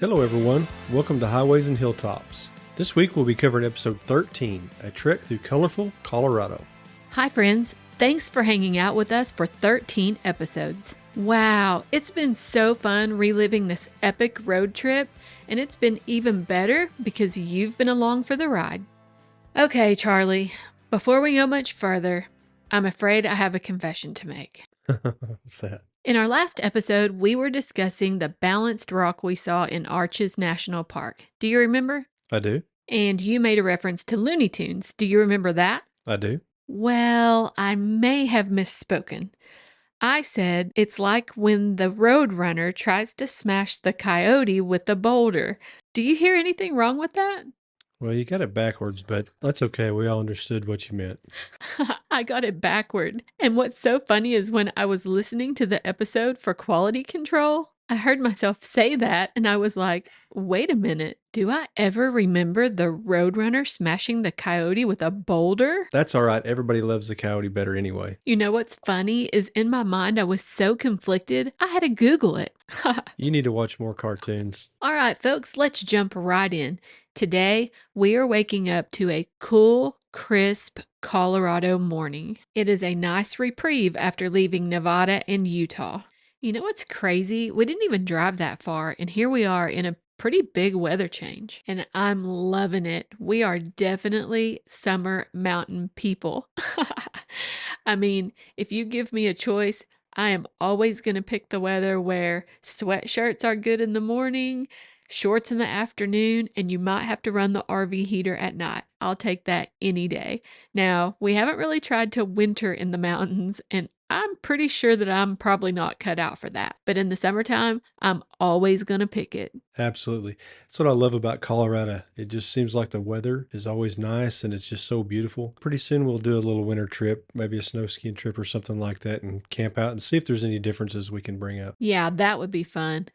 Hello everyone, welcome to Highways and Hilltops. This week we'll be covering episode 13, a trek through colorful Colorado. Hi friends, thanks for hanging out with us for 13 episodes. Wow, it's been so fun reliving this epic road trip, and it's been even better because you've been along for the ride. Okay, Charlie, before we go much further, I'm afraid I have a confession to make. What's that? In our last episode, we were discussing the balanced rock we saw in Arches National Park. Do you remember? I do. And you made a reference to Looney Tunes. Do you remember that? I do. Well, I may have misspoken. I said it's like when the roadrunner tries to smash the coyote with a boulder. Do you hear anything wrong with that? Well, you got it backwards, but that's okay. We all understood what you meant. I got it backward. And what's so funny is when I was listening to the episode for quality control, I heard myself say that and I was like, wait a minute. Do I ever remember the roadrunner smashing the coyote with a boulder? That's all right. Everybody loves the coyote better anyway. You know what's funny is in my mind I was so conflicted, I had to Google it. You need to watch more cartoons. All right, folks, let's jump right in. Today, we are waking up to a cool, crisp Colorado morning. It is a nice reprieve after leaving Nevada and Utah. You know what's crazy? We didn't even drive that far, and here we are in a pretty big weather change, and I'm loving it. We are definitely summer mountain people. I mean, if you give me a choice, I am always going to pick the weather where sweatshirts are good in the morning, shorts in the afternoon, and you might have to run the RV heater at night. I'll take that any day. Now, we haven't really tried to winter in the mountains, and I'm pretty sure that I'm probably not cut out for that. But in the summertime, I'm always going to pick it. Absolutely. That's what I love about Colorado. It just seems like the weather is always nice and it's just so beautiful. Pretty soon we'll do a little winter trip, maybe a snow skiing trip or something like that, and camp out and see if there's any differences we can bring up. Yeah, that would be fun.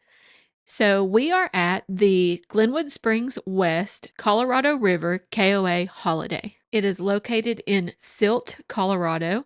So we are at the Glenwood Springs West Colorado River KOA Holiday. It is located in Silt, Colorado,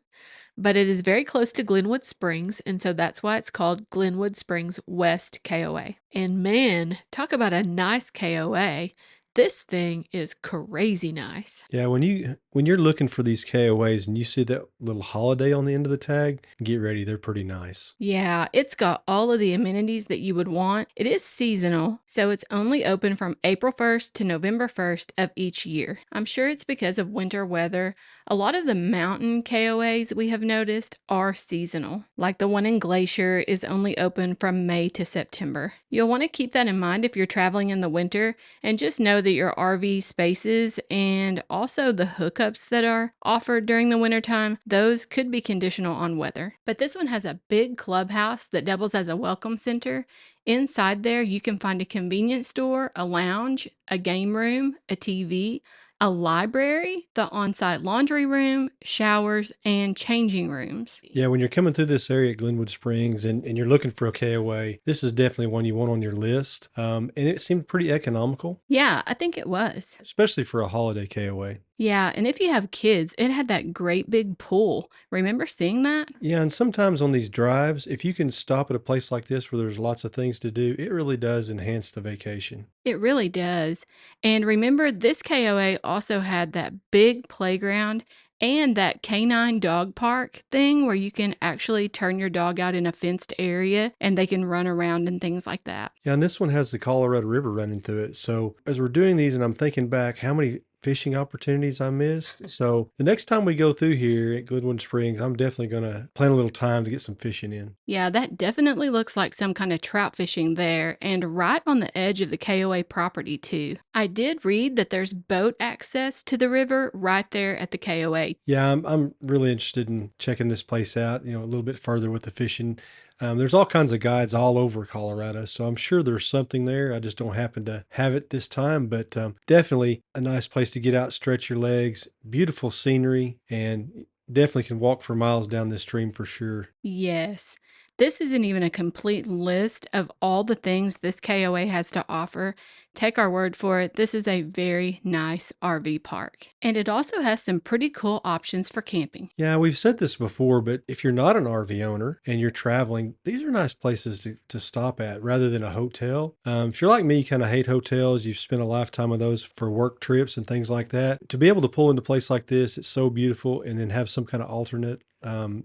but it is very close to Glenwood Springs, and so that's why it's called Glenwood Springs West KOA. And man, talk about a nice KOA. This thing is crazy nice. Yeah, when you're looking for these KOAs and you see that little holiday on the end of the tag, get ready, they're pretty nice. Yeah, it's got all of the amenities that you would want. It is seasonal, so it's only open from April 1st to November 1st of each year. I'm sure it's because of winter weather. A lot of the mountain KOAs we have noticed are seasonal, like the one in Glacier is only open from May to September. You'll want to keep that in mind if you're traveling in the winter, and just know that your RV spaces and also the hookups that are offered during the wintertime, those could be conditional on weather. But this one has a big clubhouse that doubles as a welcome center. Inside there, you can find a convenience store, a lounge, a game room, a TV, a library, the on-site laundry room, showers, and changing rooms. Yeah, when you're coming through this area at Glenwood Springs and you're looking for a KOA, this is definitely one you want on your list. And it seemed pretty economical. Yeah, I think it was. Especially for a holiday KOA. Yeah, and if you have kids, it had that great big pool. Remember seeing that? Yeah, and sometimes on these drives, if you can stop at a place like this where there's lots of things to do, it really does enhance the vacation. It really does. And remember, this KOA also had that big playground and that canine dog park thing where you can actually turn your dog out in a fenced area and they can run around and things like that. Yeah, and this one has the Colorado River running through it. So as we're doing these and I'm thinking back how many fishing opportunities I missed. So the next time we go through here at Glenwood Springs, I'm definitely going to plan a little time to get some fishing in. Yeah, that definitely looks like some kind of trout fishing there and right on the edge of the KOA property too. I did read that there's boat access to the river right there at the KOA. Yeah, I'm really interested in checking this place out, a little bit further with the fishing. There's all kinds of guides all over Colorado, so I'm sure there's something there. I just don't happen to have it this time, but definitely a nice place to get out, stretch your legs, beautiful scenery, and definitely can walk for miles down this stream for sure. Yes. This isn't even a complete list of all the things this KOA has to offer. Take our word for it, this is a very nice RV park. And it also has some pretty cool options for camping. Yeah, we've said this before, but if you're not an RV owner and you're traveling, these are nice places to stop at rather than a hotel. If you're like me, you kind of hate hotels, you've spent a lifetime of those for work trips and things like that. To be able to pull into a place like this, it's so beautiful, and then have some kind of alternate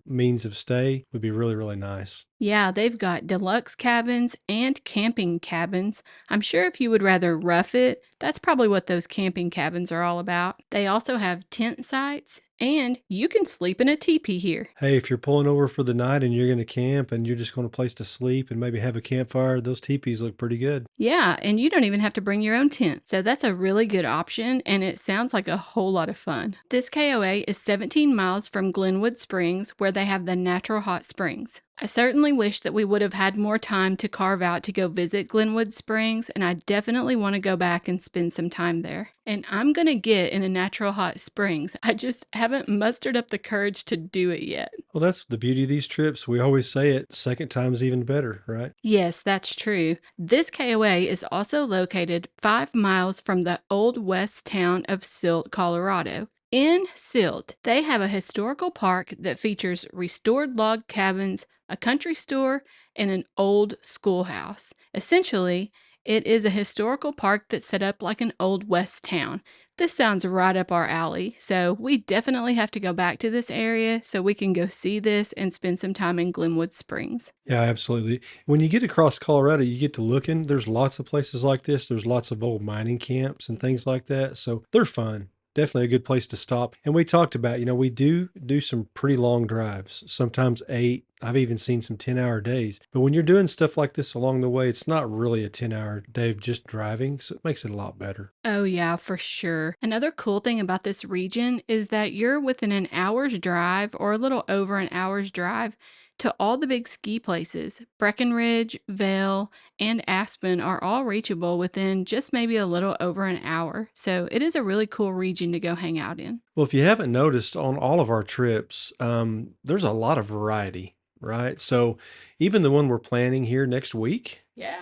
means of stay would be really, really nice. Yeah, they've got deluxe cabins and camping cabins. I'm sure if you would rather rough it, that's probably what those camping cabins are all about. They also have tent sites, and you can sleep in a teepee here. Hey, if you're pulling over for the night and you're going to camp and you're just going to place to sleep and maybe have a campfire, those teepees look pretty good. Yeah, and you don't even have to bring your own tent. So that's a really good option, and it sounds like a whole lot of fun. This KOA is 17 miles from Glenwood Springs, where they have the natural hot springs. I certainly wish that we would have had more time to carve out to go visit Glenwood Springs, and I definitely want to go back and spend some time there. And I'm going to get in a natural hot springs. I just haven't mustered up the courage to do it yet. Well, that's the beauty of these trips. We always say it, second time's even better, right? Yes, that's true. This KOA is also located 5 miles from the old west town of Silt, Colorado. In Silt, they have a historical park that features restored log cabins, a country store, and an old schoolhouse. Essentially, it is a historical park that's set up like an old west town. This sounds right up our alley, so we definitely have to go back to this area so we can go see this and spend some time in Glenwood Springs. Yeah, absolutely. When you get across Colorado, you get to looking. There's lots of places like this. There's lots of old mining camps and things like that. So they're fun. Definitely a good place to stop. And we talked about, we do some pretty long drives, sometimes 8. I've even seen some 10-hour days. But when you're doing stuff like this along the way, it's not really a 10-hour day of just driving. So it makes it a lot better. Oh, yeah, for sure. Another cool thing about this region is that you're within an hour's drive or a little over an hour's drive to all the big ski places. Breckenridge, Vail, and Aspen are all reachable within just maybe a little over an hour. So it is a really cool region to go hang out in. Well, if you haven't noticed on all of our trips, there's a lot of variety, right? So even the one we're planning here next week, Yeah,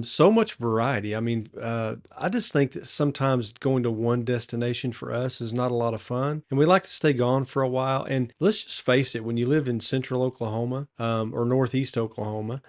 so much variety. I mean, I just think that sometimes going to one destination for us is not a lot of fun, and we like to stay gone for a while. And let's just face it, when you live in central Oklahoma, or northeast Oklahoma,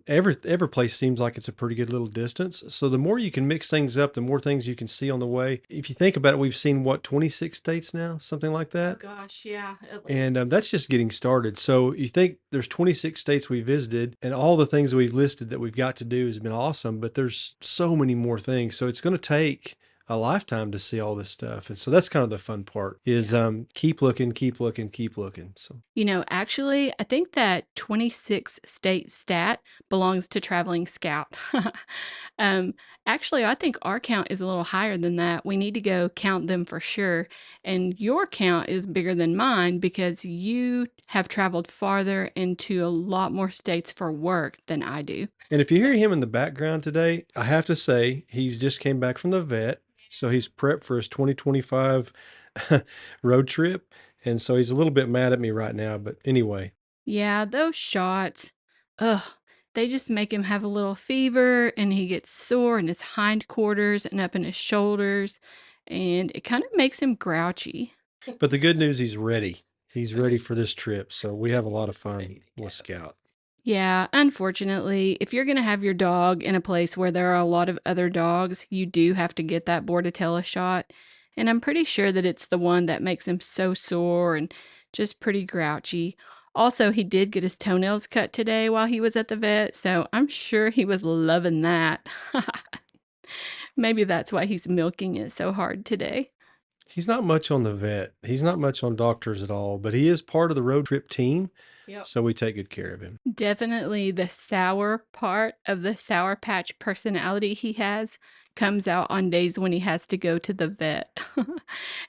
every place seems like it's a pretty good little distance. So the more you can mix things up, the more things you can see on the way. If you think about it, we've seen what, 26 states now, something like that. gosh, yeah, at And least. that's just getting started. So you think there's 26 states we visited, and all the things we've listed that we've got to do has been awesome, but there's so many more things. So it's going to take a lifetime to see all this stuff. And so that's kind of the fun part is Yeah. keep looking, keep looking, keep looking. So Actually, I think that 26 state stat belongs to Traveling Scout. um, actually, I think our count is a little higher than that. We need to go count them for sure. And your count is bigger than mine because you have traveled farther into a lot more states for work than I do. and if you hear him in the background today, I have to say he's just came back from the vet. So he's prepped for his 2025 road trip. And so he's a little bit mad at me right now. But anyway, Yeah, those shots, ugh, they just make him have a little fever and he gets sore in his hindquarters and up in his shoulders, and it kind of makes him grouchy. but the good news, he's ready. He's ready for this trip. So we have a lot of fun with Scout. Yeah, unfortunately, if you're going to have your dog in a place where there are a lot of other dogs, you do have to get that Bordetella shot. And I'm pretty sure that it's the one that makes him so sore and just pretty grouchy. Also, he did get his toenails cut today while he was at the vet, so I'm sure he was loving that. Maybe that's why he's milking it so hard today. He's not much on the vet. He's not much on doctors at all, but he is part of the road trip team. Yep. So we take good care of him. Definitely the sour part of the Sour Patch personality he has comes out on days when he has to go to the vet.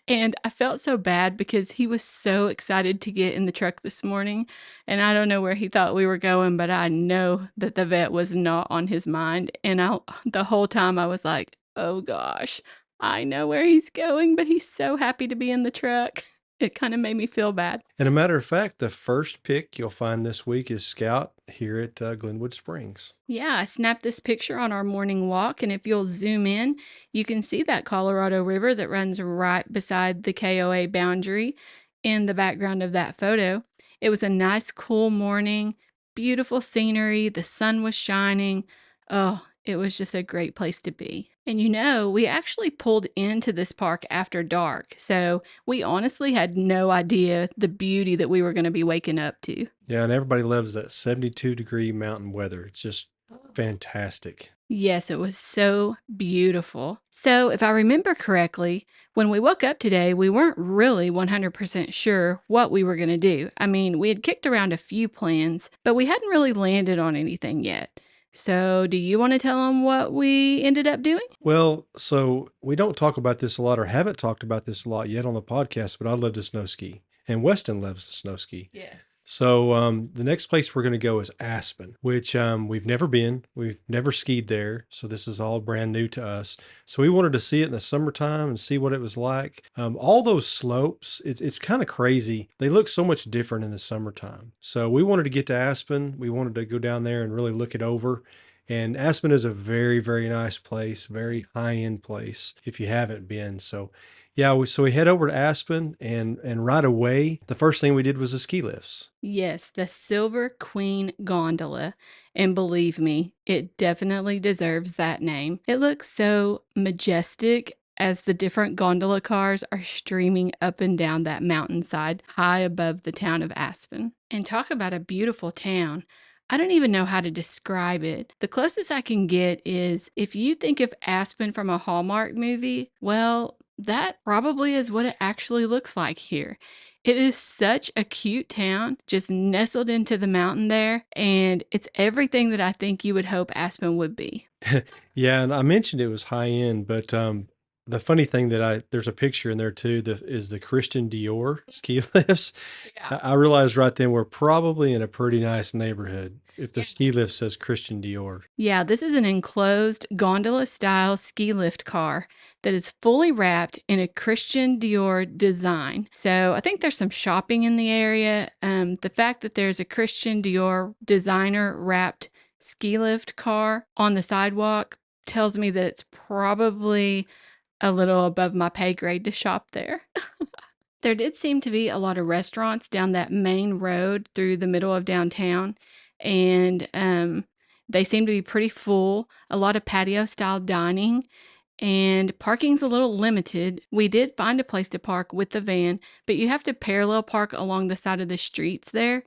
And I felt so bad because he was so excited to get in the truck this morning. And I don't know where he thought we were going, but I know that the vet was not on his mind. And the whole time I was like, oh gosh, I know where he's going, but he's so happy to be in the truck. It kind of made me feel bad. And a matter of fact, the first pick you'll find this week is Scout here at Glenwood Springs. Yeah, I snapped this picture on our morning walk, and if you'll zoom in, you can see that Colorado River that runs right beside the KOA boundary in the background of that photo. It was a nice, cool morning, beautiful scenery, the sun was shining. Oh, it was just a great place to be. And we actually pulled into this park after dark, so we honestly had no idea the beauty that we were going to be waking up to. Yeah, and everybody loves that 72-degree mountain weather. It's just fantastic. Yes, it was so beautiful. So, if I remember correctly, when we woke up today, we weren't really 100% sure what we were going to do. I mean, we had kicked around a few plans, but we hadn't really landed on anything yet. So, do you want to tell them what we ended up doing? Well, so we don't talk about this a lot or haven't talked about this a lot yet on the podcast, but I love to snow ski. And Weston loves to snow ski. Yes. So the next place we're going to go is Aspen, which we've never been. We've never skied there. So this is all brand new to us. So we wanted to see it in the summertime and see what it was like. All those slopes, it's kind of crazy. They look so much different in the summertime. So we wanted to get to Aspen. We wanted to go down there and really look it over. And Aspen is a very, very nice place, very high-end place if you haven't been. So yeah, so we head over to Aspen, and right away, the first thing we did was the ski lifts. Yes, the Silver Queen gondola. And believe me, it definitely deserves that name. It looks so majestic as the different gondola cars are streaming up and down that mountainside high above the town of Aspen. And talk about a beautiful town. I don't even know how to describe it. The closest I can get is if you think of Aspen from a Hallmark movie, well, that probably is what it actually looks like here. It is such a cute town, just nestled into the mountain there, and it's everything that I think you would hope Aspen would be. Yeah, and I mentioned it was high end, but the funny thing there's a picture in there too that is the Christian Dior ski lifts. Yeah. I realized right then we're probably in a pretty nice neighborhood if the ski lift says Christian Dior. Yeah, this is an enclosed gondola style ski lift car that is fully wrapped in a Christian Dior design. So I think there's some shopping in the area. The fact that there's a Christian Dior designer wrapped ski lift car on the sidewalk tells me that it's probably a little above my pay grade to shop there. There did seem to be a lot of restaurants down that main road through the middle of downtown, and they seem to be pretty full. A lot of patio style dining, and parking's a little limited. We did find a place to park with the van, but you have to parallel park along the side of the streets there,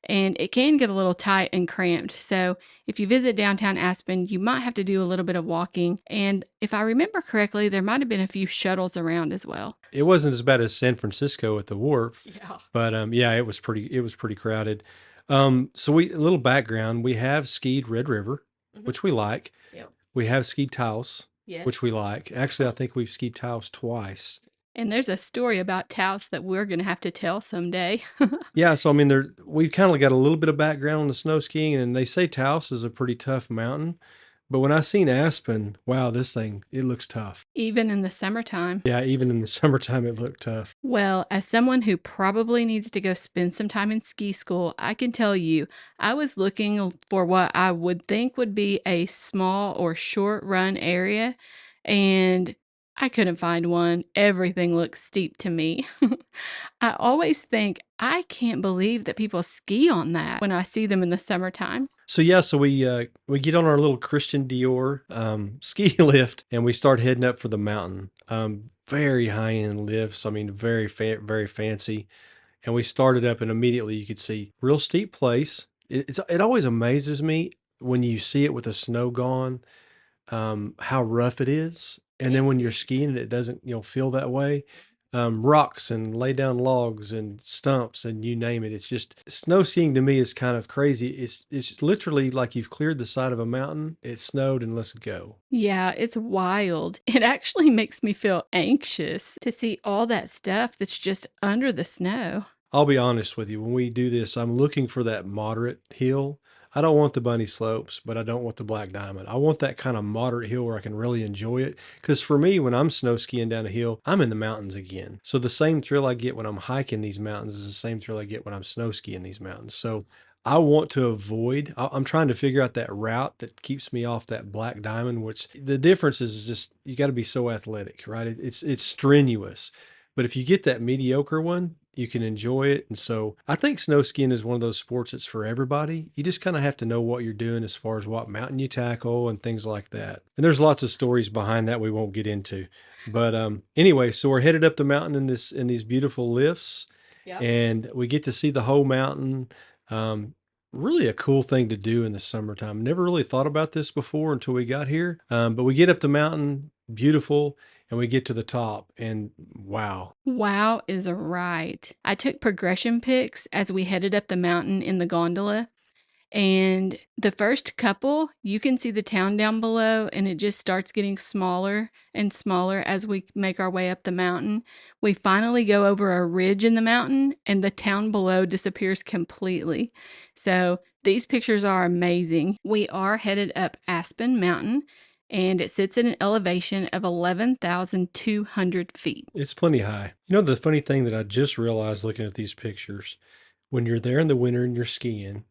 and it can get a little tight and cramped. So if you visit downtown Aspen, you might have to do a little bit of walking. And if I remember correctly, there might have been a few shuttles around as well. It wasn't as bad as San Francisco at the wharf, Yeah. but yeah, it was pretty crowded. So a little background, we have skied Red River, which we like. Yep. We have skied Taos, Yes. which we like. Actually, I think we've skied Taos twice. And there's a story about Taos that we're going to have to tell someday. Yeah, so I mean, we've kind of got a little bit of background on the snow skiing, and they say Taos is a pretty tough mountain. But when I seen Aspen, wow, this thing, it looks tough. Even in the summertime. Yeah, even in the summertime, it looked tough. Well, as someone who probably needs to go spend some time in ski school, I can tell you, I was looking for what I would think would be a small or short run area, and I couldn't find one. Everything looks steep to me. I always think, I can't believe that people ski on that when I see them in the summertime. So yeah, so we get on our little Christian Dior ski lift, and we start heading up for the mountain. Very high end lifts. I mean, very fancy. And we started up, and immediately you could see real steep place. It always amazes me when you see it with the snow gone, how rough it is. And then when you're skiing it doesn't, feel that way. Rocks and lay down logs and stumps and you name it. It's just snow skiing to me is kind of crazy. It's literally like you've cleared the side of a mountain. It snowed and let's go. Yeah, it's wild. It actually makes me feel anxious to see all that stuff that's just under the snow. I'll be honest with you. When we do this, I'm looking for that moderate hill. I don't want the bunny slopes, but I don't want the black diamond. I want that kind of moderate hill where I can really enjoy it. Because for me, when I'm snow skiing down a hill, I'm in the mountains again. So the same thrill I get when I'm hiking these mountains is the same thrill I get when I'm snow skiing these mountains. So I want to avoid, I'm trying to figure out that route that keeps me off that black diamond, which the difference is just you got to be so athletic, right? It's strenuous. But if you get that mediocre one, you can enjoy it. And so I think snow skiing is one of those sports that's for everybody. You just kind of have to know what you're doing as far as what mountain you tackle and things like that. And there's lots of stories behind that we won't get into. But anyway, so we're headed up the mountain in these beautiful lifts, Yep. and we get to see the whole mountain. Really a cool thing to do in the summertime. Never really thought about this before until we got here. But we get up the mountain, beautiful, and we get to the top, and wow. Wow is right. I took progression pics as we headed up the mountain in the gondola. And the first couple, you can see the town down below, and it just starts getting smaller and smaller as we make our way up the mountain. We finally go over a ridge in the mountain, and the town below disappears completely. So these pictures are amazing. We are headed up Aspen Mountain, and it sits at an elevation of 11,200 feet. It's plenty high. You know, the funny thing that I just realized looking at these pictures, when you're there in the winter and you're skiing,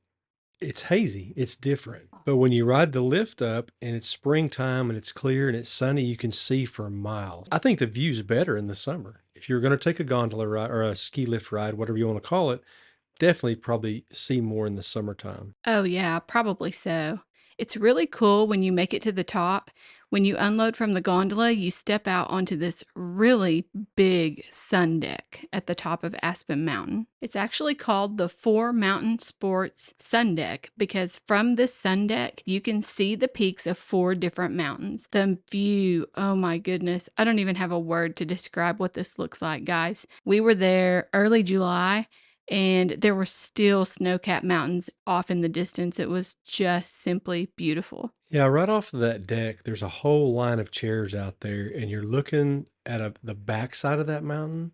it's hazy, it's different. But when you ride the lift up and it's springtime and it's clear and it's sunny, you can see for miles. I think the view's better in the summer. If you're going to take a gondola ride or a ski lift ride, whatever you want to call it, definitely probably see more in the summertime. Oh, yeah, probably so. It's really cool when you make it to the top. When you unload from the gondola, you step out onto this really big sun deck at the top of Aspen Mountain. It's actually called the Four Mountain Sports Sun Deck because from this sun deck, you can see the peaks of four different mountains. The view, oh my goodness, I don't even have a word to describe what this looks like, guys. We were there early July, and there were still snow-capped mountains off in the distance. It was just simply beautiful. Yeah, right off of that deck, there's a whole line of chairs out there, and you're looking at the backside of that mountain,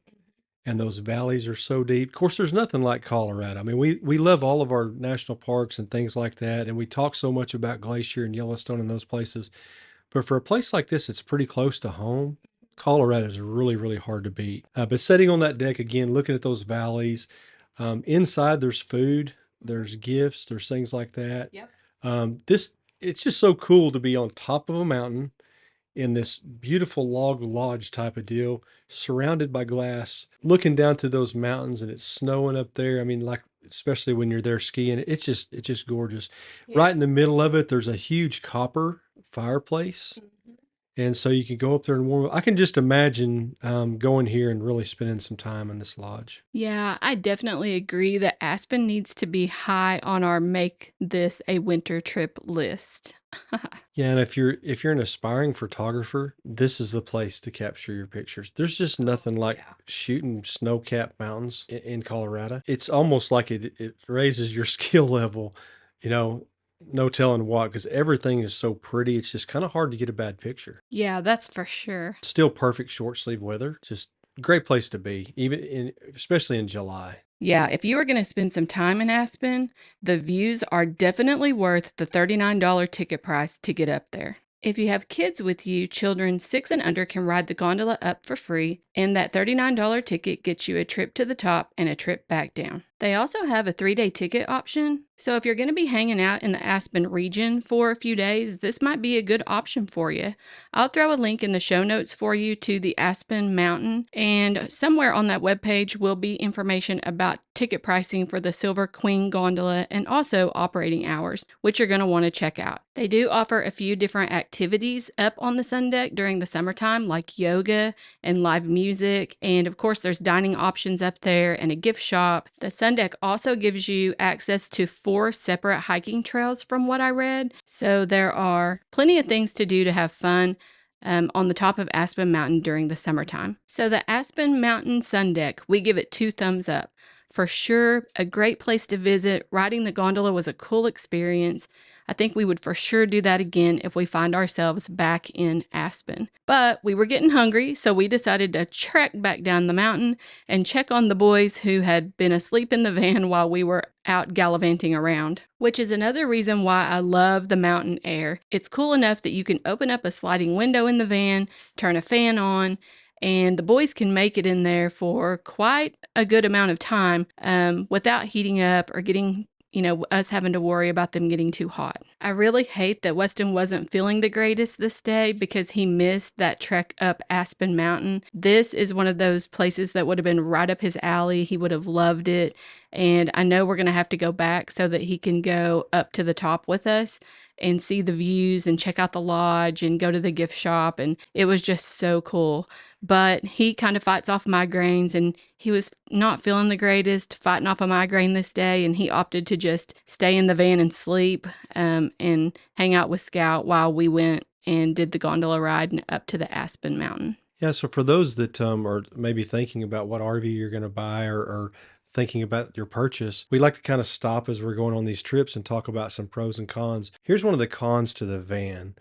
and those valleys are so deep. Of course, there's nothing like Colorado. I mean, we love all of our national parks and things like that, and we talk so much about Glacier and Yellowstone and those places. But for a place like this, it's pretty close to home. Colorado is really, really hard to beat. But sitting on that deck again, looking at those valleys, inside there's food, there's gifts, there's things like that. Yep. This it's just so cool to be on top of a mountain in this beautiful log lodge type of deal, surrounded by glass, looking down to those mountains, and it's snowing up there. I mean, like especially when you're there skiing, it's just gorgeous. Yeah. Right in the middle of it, there's a huge copper fireplace. And so you can go up there and warm up. I can just imagine going here and really spending some time in this lodge. Yeah, I definitely agree that Aspen needs to be high on our make this a winter trip list. Yeah, and if you're an aspiring photographer, this is the place to capture your pictures. There's just nothing like Yeah. shooting snow-capped mountains in Colorado. It's almost like it raises your skill level, you know, no telling what, because everything is so pretty. It's just kind of hard to get a bad picture. Yeah, that's for sure. Still perfect short sleeve weather. Just great place to be, especially in July. Yeah, if you are going to spend some time in Aspen, the views are definitely worth the $39 ticket price to get up there. If you have kids with you, children 6 and under can ride the gondola up for free, and that $39 ticket gets you a trip to the top and a trip back down. They also have a 3-day ticket option, so if you're going to be hanging out in the Aspen region for a few days, this might be a good option for you. I'll throw a link in the show notes for you to the Aspen Mountain, and somewhere on that webpage will be information about ticket pricing for the Silver Queen gondola and also operating hours, which you're going to want to check out. They do offer a few different activities up on the sun deck during the summertime, like yoga and live music, and of course there's dining options up there and a gift shop. The sun deck also gives you access to 4 separate hiking trails from what I read, so there are plenty of things to do to have fun on the top of Aspen Mountain during the summertime. So the Aspen Mountain Sun Deck, we give it 2 thumbs up. For sure, a great place to visit. Riding the gondola was a cool experience. I think we would for sure do that again if we find ourselves back in Aspen. But we were getting hungry, so we decided to trek back down the mountain and check on the boys who had been asleep in the van while we were out gallivanting around, which is another reason why I love the mountain air. It's cool enough that you can open up a sliding window in the van, turn a fan on, and the boys can make it in there for quite a good amount of time without heating up or getting us having to worry about them getting too hot. I really hate that Weston wasn't feeling the greatest this day because he missed that trek up Aspen Mountain. This is one of those places that would have been right up his alley. He would have loved it. And I know we're going to have to go back so that he can go up to the top with us and see the views and check out the lodge and go to the gift shop. And it was just so cool. But he kind of fights off migraines, and he was not feeling the greatest, fighting off a migraine this day, and he opted to just stay in the van and sleep and hang out with Scout while we went and did the gondola ride up to the Aspen Mountain. Yeah, so for those that are maybe thinking about what RV you're going to buy or thinking about your purchase, we like to kind of stop as we're going on these trips and talk about some pros and cons. Here's one of the cons to the van.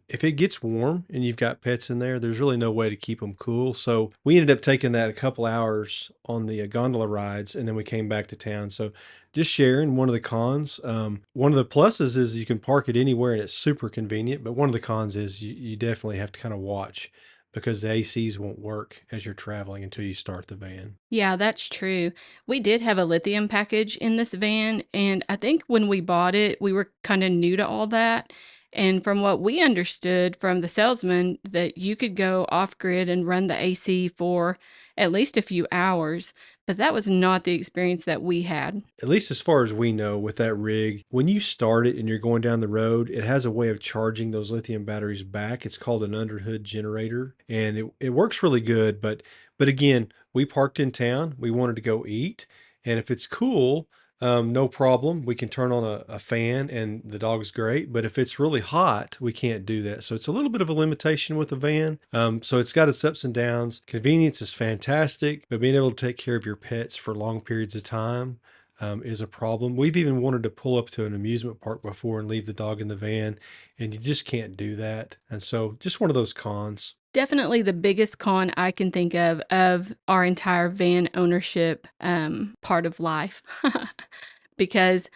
If it gets warm and you've got pets in there, there's really no way to keep them cool. So we ended up taking that a couple hours on the gondola rides, and then we came back to town. So just sharing one of the cons. One of the pluses is you can park it anywhere and it's super convenient. But one of the cons is you definitely have to kind of watch because the ACs won't work as you're traveling until you start the van. Yeah, that's true. We did have a lithium package in this van, and I think when we bought it, we were kind of new to all that. And from what we understood from the salesman, that you could go off grid and run the AC for at least a few hours, but that was not the experience that we had. At least as far as we know with that rig, when you start it and you're going down the road, it has a way of charging those lithium batteries back. It's called an underhood generator, and it works really good. But again, we parked in town. We wanted to go eat, and if it's cool, no problem. We can turn on a fan and the dog's great. But if it's really hot, we can't do that. So it's a little bit of a limitation with the van. So it's got its ups and downs. Convenience is fantastic, but being able to take care of your pets for long periods of time is a problem. We've even wanted to pull up to an amusement park before and leave the dog in the van, and you just can't do that. And so just one of those cons. Definitely the biggest con I can think of our entire van ownership part of life. Because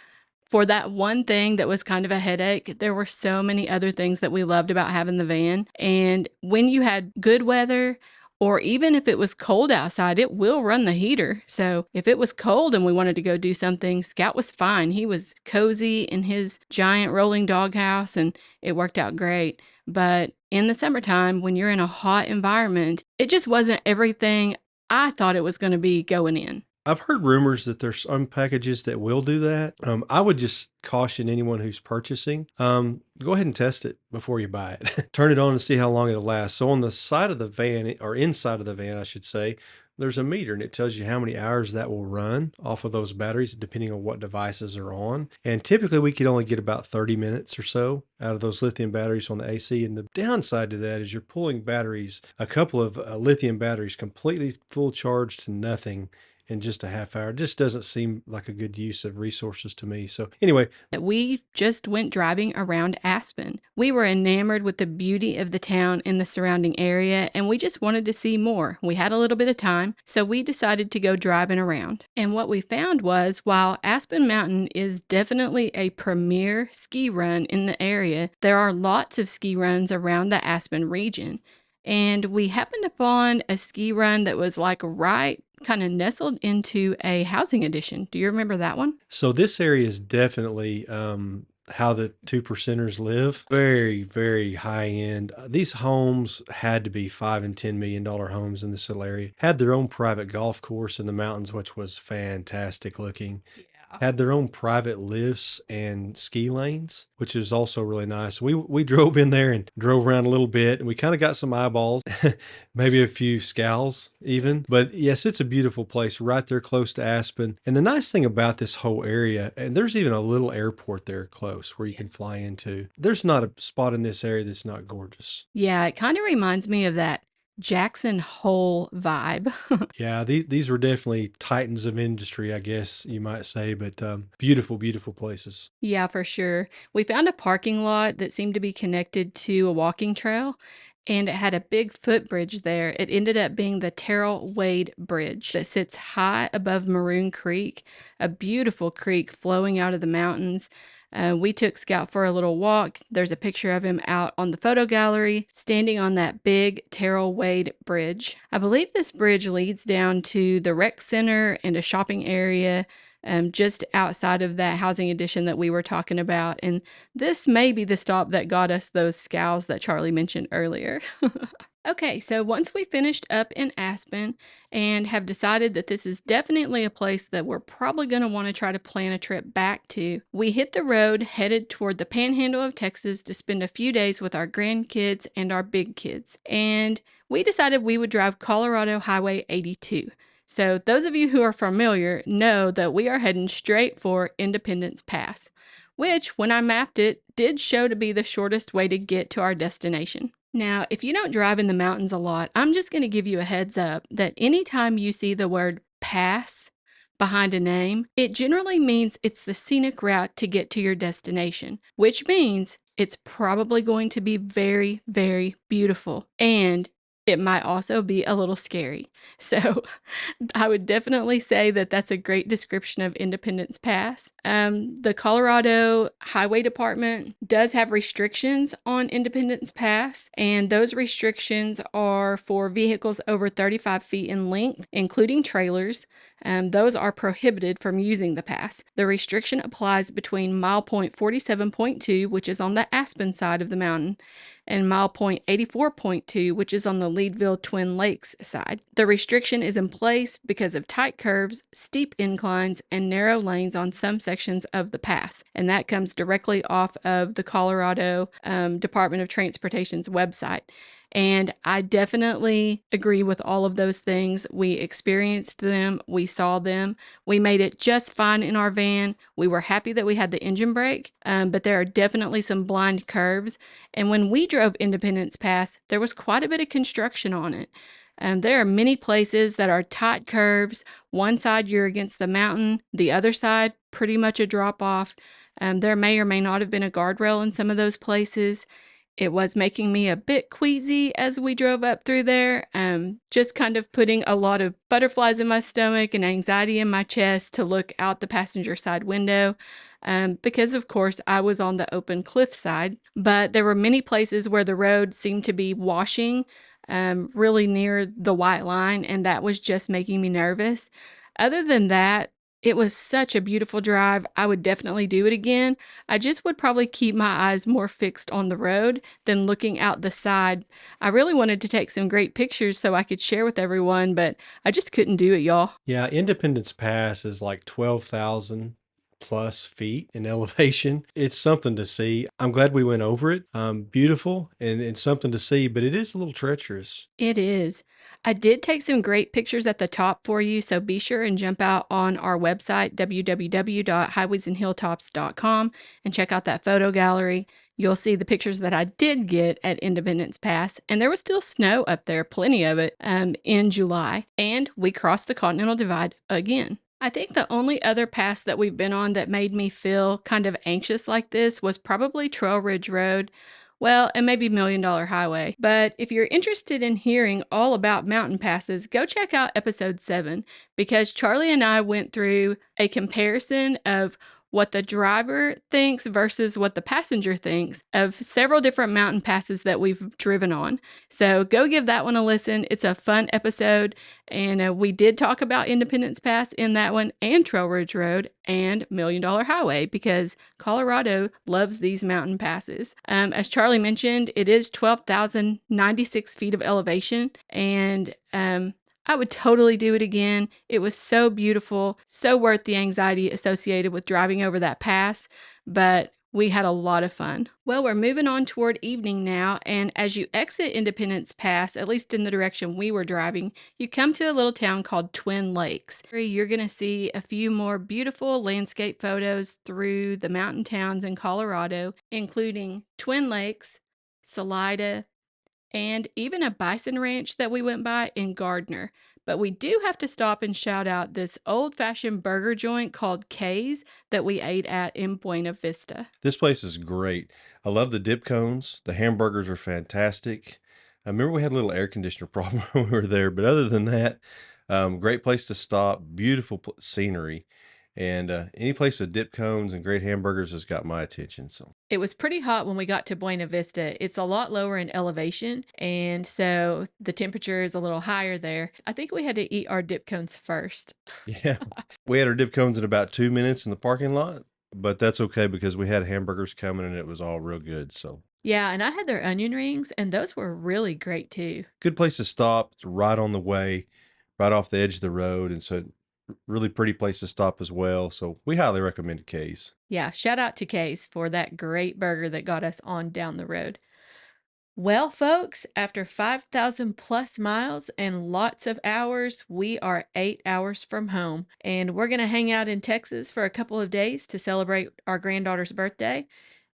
for that one thing that was kind of a headache, there were so many other things that we loved about having the van. And when you had good weather, or even if it was cold outside, it will run the heater. So if it was cold and we wanted to go do something, Scout was fine. He was cozy in his giant rolling doghouse, and it worked out great. But in the summertime, when you're in a hot environment, it just wasn't everything I thought it was going to be going in. I've heard rumors that there's some packages that will do that. I would just caution anyone who's purchasing, go ahead and test it before you buy it. Turn it on and see how long it'll last. So on the side of the van, or inside of the van, I should say, there's a meter and it tells you how many hours that will run off of those batteries, depending on what devices are on. And typically we could only get about 30 minutes or so out of those lithium batteries on the AC. And the downside to that is you're pulling batteries, a couple of lithium batteries completely full charge to nothing in just a half hour. It just doesn't seem like a good use of resources to me. So anyway, We just went driving around Aspen. We were enamored with the beauty of the town and the surrounding area, and we just wanted to see more. We had a little bit of time, so we decided to go driving around. And what we found was, while Aspen Mountain is definitely a premier ski run in the area, there are lots of ski runs around the Aspen region. And we happened upon a ski run that was like right kind of nestled into a housing addition. Do you remember that one? so this area is definitely how the two percenters live. Very, very high end. These homes had to be $5 and $10 million homes in this little area. Had their own private golf course in the mountains, which was fantastic looking. Had their own private lifts and ski lanes, which is also really nice. We drove in there and drove around a little bit, and we kind of got some eyeballs, maybe a few scowls even. But yes, it's a beautiful place right there close to Aspen. And the nice thing about this whole area, and there's even a little airport there close where you can fly into. There's not a spot in this area that's not gorgeous. Yeah, it kind of reminds me of that Jackson Hole vibe. Yeah, these were definitely titans of industry, I guess you might say, but beautiful, beautiful places. Yeah, for sure. We found a parking lot that seemed to be connected to a walking trail, and it had a big footbridge there. It ended up being the Terrell Wade Bridge that sits high above Maroon Creek, a beautiful creek flowing out of the mountains. We took Scout for a little walk. There's a picture of him out on the photo gallery, standing on that big Terrell Wade Bridge. I believe this bridge leads down to the rec center and a shopping area just outside of that housing addition that we were talking about. And this may be the stop that got us those scows that Charlie mentioned earlier. Okay, so once we finished up in Aspen and have decided that this is definitely a place that we're probably going to want to try to plan a trip back to, we hit the road headed toward the panhandle of Texas to spend a few days with our grandkids and our big kids. And we decided we would drive Colorado Highway 82. So, those of you who are familiar know that we are heading straight for Independence Pass, which, when I mapped it, did show to be the shortest way to get to our destination. Now, if you don't drive in the mountains a lot, I'm just going to give you a heads up that anytime you see the word pass behind a name, it generally means it's the scenic route to get to your destination, which means it's probably going to be very, very beautiful. And it might also be a little scary. So I would definitely say that that's a great description of Independence Pass. The Colorado Highway Department does have restrictions on Independence Pass, and those restrictions are for vehicles over 35 feet in length, including trailers. Those are prohibited from using the pass. The restriction applies between mile point 47.2, which is on the Aspen side of the mountain, and mile point 84.2, which is on the Leadville Twin Lakes side. The restriction is in place because of tight curves, steep inclines, and narrow lanes on some sections of the pass. And that comes directly off of the Colorado Department of Transportation's website. And I definitely agree with all of those things. We experienced them, we saw them, we made it just fine in our van. We were happy that we had the engine brake, but there are definitely some blind curves. And when we drove Independence Pass, there was quite a bit of construction on it. There are many places that are tight curves. One side you're against the mountain, the other side pretty much a drop off. There may or may not have been a guardrail in some of those places. It was making me a bit queasy as we drove up through there, just kind of putting a lot of butterflies in my stomach and anxiety in my chest to look out the passenger side window, because of course I was on the open cliff side. But there were many places where the road seemed to be washing really near the white line, and that was just making me nervous. Other than that, it was such a beautiful drive. I would definitely do it again. I just would probably keep my eyes more fixed on the road than looking out the side. I really wanted to take some great pictures so I could share with everyone, but I just couldn't do it, y'all. Yeah, Independence Pass is like 12,000 plus feet in elevation. It's something to see. I'm glad we went over it. Beautiful and it's something to see, but it is a little treacherous. It is. I did take some great pictures at the top for you, so be sure and jump out on our website, www.highwaysandhilltops.com, and check out that photo gallery. You'll see the pictures that I did get at Independence Pass, and there was still snow up there, plenty of it, in July, and we crossed the Continental Divide again. I think the only other pass that we've been on that made me feel kind of anxious like this was probably Trail Ridge Road. Well, and maybe Million Dollar Highway. But if you're interested in hearing all about mountain passes, go check out episode 7, because Charlie and I went through a comparison of what the driver thinks versus what the passenger thinks of several different mountain passes that we've driven on. So go give that one a listen. It's a fun episode. And we did talk about Independence Pass in that one, and Trail Ridge Road, and Million Dollar Highway, because Colorado loves these mountain passes. As Charlie mentioned, it is 12,096 feet of elevation, and I would totally do it again. It was so beautiful, so worth the anxiety associated with driving over that pass, but we had a lot of fun. Well, we're moving on toward evening now, and as you exit Independence Pass, at least in the direction we were driving, you come to a little town called Twin Lakes. You're going to see a few more beautiful landscape photos through the mountain towns in Colorado, including Twin Lakes, Salida, and even a bison ranch that we went by in Gardner. But we do have to stop and shout out this old fashioned burger joint called Kay's that we ate at in Buena Vista. This place is great. I love the dip cones. The hamburgers are fantastic. I remember we had a little air conditioner problem when we were there, but other than that, great place to stop, beautiful scenery, and any place with dip cones and great hamburgers has got my attention. So It was pretty hot when we got to Buena Vista. It's a lot lower in elevation, and so the temperature is a little higher there. I think we had to eat our dip cones first. yeah, we had our dip cones in about 2 minutes in the parking lot, but that's okay because we had hamburgers coming and it was all real good. So Yeah, and I had their onion rings, and those were really great too. good place to stop. It's right on the way, right off the edge of the road, and so really pretty place to stop as well. So we highly recommend Kay's. Yeah, shout out to Case for that great burger that got us on down the road. Well, folks, after 5,000 plus miles and lots of hours, we are 8 hours from home. And we're going to hang out in Texas for a couple of days to celebrate our granddaughter's birthday.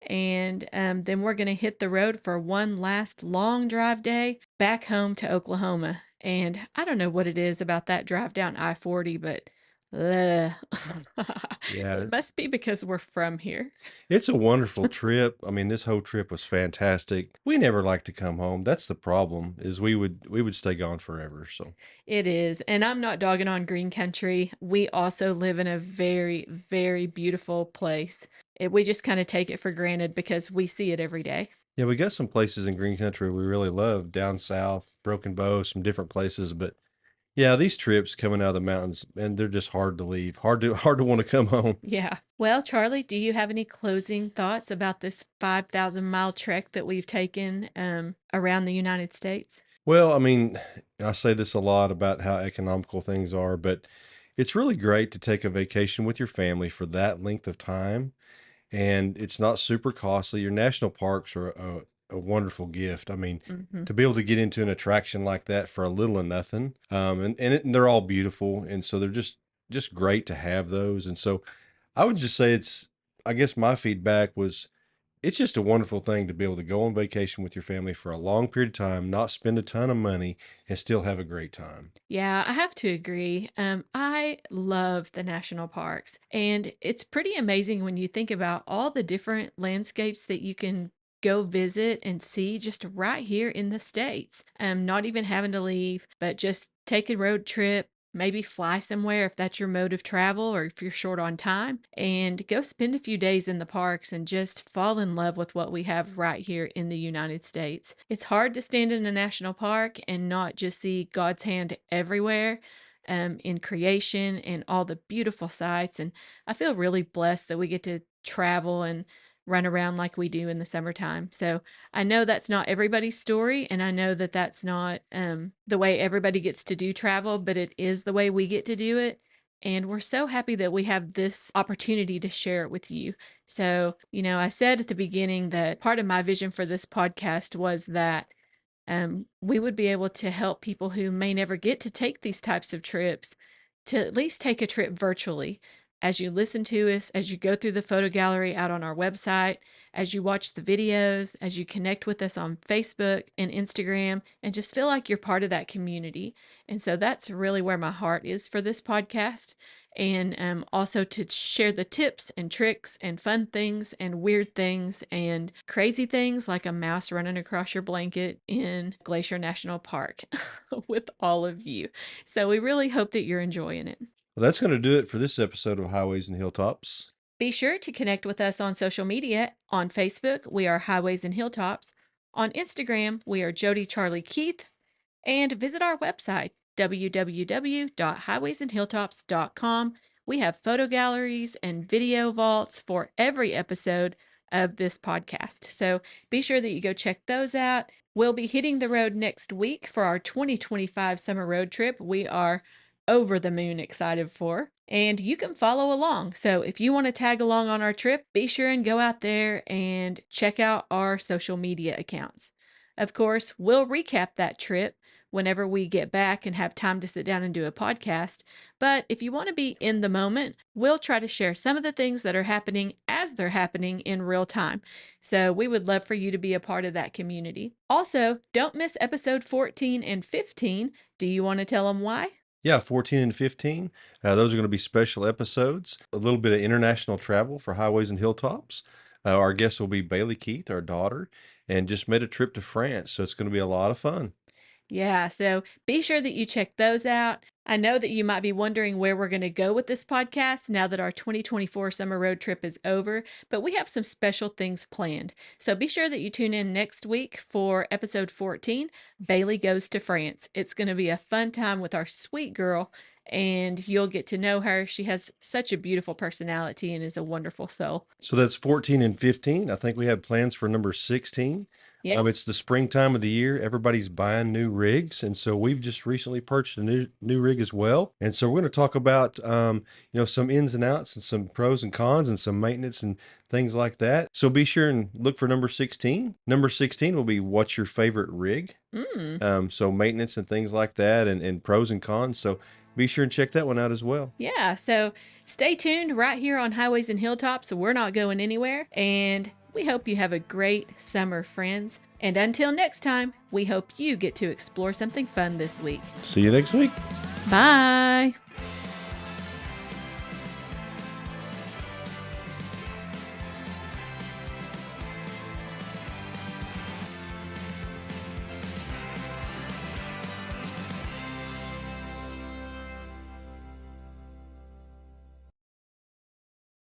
And then we're going to hit the road for one last long drive day back home to Oklahoma. And I don't know what it is about that drive down I-40, but ugh. Yeah, It must be because we're from here. it's a wonderful trip. I mean, this whole trip was fantastic. We never like to come home. That's the problem, is we would stay gone forever. So It is. And I'm not dogging on green country. We also live in a very, very beautiful place. We just kind of take it for granted because we see it every day. yeah, we got some places in green country we really love down south, Broken Bow, some different places, but yeah, these trips coming out of the mountains, and they're just hard to leave, hard to want to come home. Yeah. Well, Charlie, do you have any closing thoughts about this 5,000-mile trek that we've taken around the United States? Well, I mean, I say this a lot about how economical things are, but it's really great to take a vacation with your family for that length of time, and it's not super costly. Your national parks are a wonderful gift. I mean, Hmm. to be able to get into an attraction like that for a little of nothing, and they're all beautiful, and so they're just great to have those. And so I would just say it's. I guess my feedback was it's just a wonderful thing to be able to go on vacation with your family for a long period of time, not spend a ton of money, and still have a great time. Yeah, I have to agree. I love the national parks, and it's pretty amazing when you think about all the different landscapes that you can go visit and see just right here in the States. Not even having to leave, but just take a road trip, maybe fly somewhere if that's your mode of travel or if you're short on time, and go spend a few days in the parks and just fall in love with what we have right here in the United States. It's hard to stand in a national park and not just see God's hand everywhere. In creation and all the beautiful sights. And I feel really blessed that we get to travel and run around like we do in the summertime. So I know that's not everybody's story, and I know that that's not the way everybody gets to do travel, but it is the way we get to do it. And we're so happy that we have this opportunity to share it with you. So, I said at the beginning that part of my vision for this podcast was that we would be able to help people who may never get to take these types of trips to at least take a trip virtually. As you listen to us, as you go through the photo gallery out on our website, as you watch the videos, as you connect with us on Facebook and Instagram, and just feel like you're part of that community. And so that's really where my heart is for this podcast. And also to share the tips and tricks and fun things and weird things and crazy things like a mouse running across your blanket in Glacier National Park with all of you. So we really hope that you're enjoying it. Well, that's going to do it for this episode of Highways and Hilltops. Be sure to connect with us on social media. On Facebook, we are Highways and Hilltops. On Instagram, we are Jodi Charlie Keith. And visit our website, www.highwaysandhilltops.com. We have photo galleries and video vaults for every episode of this podcast. So be sure that you go check those out. We'll be hitting the road next week for our 2025 summer road trip. We are over the moon excited for. And you can follow along. So if you want to tag along on our trip, be sure and go out there and check out our social media accounts. Of course, we'll recap that trip whenever we get back and have time to sit down and do a podcast. But if you want to be in the moment, we'll try to share some of the things that are happening as they're happening in real time. So we would love for you to be a part of that community. Also, don't miss episode 14 and 15. Do you want to tell them why? Yeah, 14 and 15. Those are going to be special episodes. A little bit of international travel for Highways and Hilltops. Our guest will be Bailey Keith, our daughter, and just made a trip to France. So it's going to be a lot of fun. Yeah, so be sure that you check those out. I know that you might be wondering where we're going to go with this podcast now that our 2024 summer road trip is over, but we have some special things planned. So be sure that you tune in next week for episode 14, Bailey Goes to France. It's going to be a fun time with our sweet girl, and you'll get to know her. She has such a beautiful personality and is a wonderful soul. So that's 14 and 15. I think we have plans for number 16. Yeah. It's the springtime of the year. Everybody's buying new rigs. And so we've just recently purchased a new rig as well. And so we're going to talk about, some ins and outs and some pros and cons and some maintenance and things like that. So be sure and look for number 16. Number 16 will be what's your favorite rig? So maintenance and things like that and pros and cons. So be sure and check that one out as well. Yeah, so stay tuned right here on Highways and Hilltops. So we're not going anywhere. And we hope you have a great summer, friends. And until next time, we hope you get to explore something fun this week. See you next week. Bye.